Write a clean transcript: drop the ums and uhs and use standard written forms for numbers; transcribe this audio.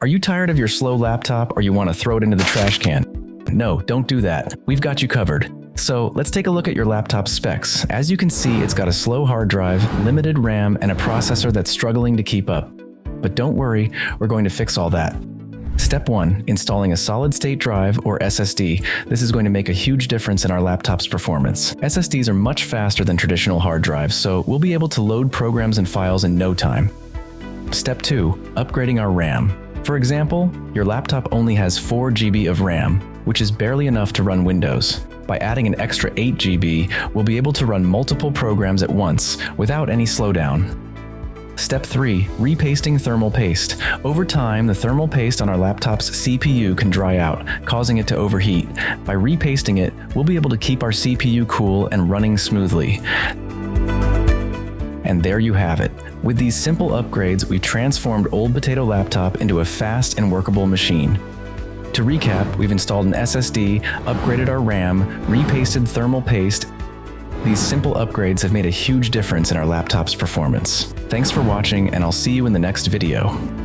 Are you tired of your slow laptop or you want to throw it into the trash can? No, don't do that. We've got you covered. So let's take a look at your laptop's specs. As you can see, it's got a slow hard drive, limited RAM, and a processor that's struggling to keep up. But don't worry, we're going to fix all that. Step 1. Installing a solid-state drive or SSD. This is going to make a huge difference in our laptop's performance. SSDs are much faster than traditional hard drives, so we'll be able to load programs and files in no time. Step 2. Upgrading our RAM. For example, your laptop only has 4 GB of RAM, which is barely enough to run Windows. By adding an extra 8 GB, we'll be able to run multiple programs at once without any slowdown. Step 3. Repasting thermal paste. Over time, the thermal paste on our laptop's CPU can dry out, causing it to overheat. By repasting it, we'll be able to keep our CPU cool and running smoothly. And there you have it. With these simple upgrades, we transformed Old Potato Laptop into a fast and workable machine. To recap, we've installed an SSD, upgraded our RAM, repasted thermal paste. These simple upgrades have made a huge difference in our laptop's performance. Thanks for watching, and I'll see you in the next video.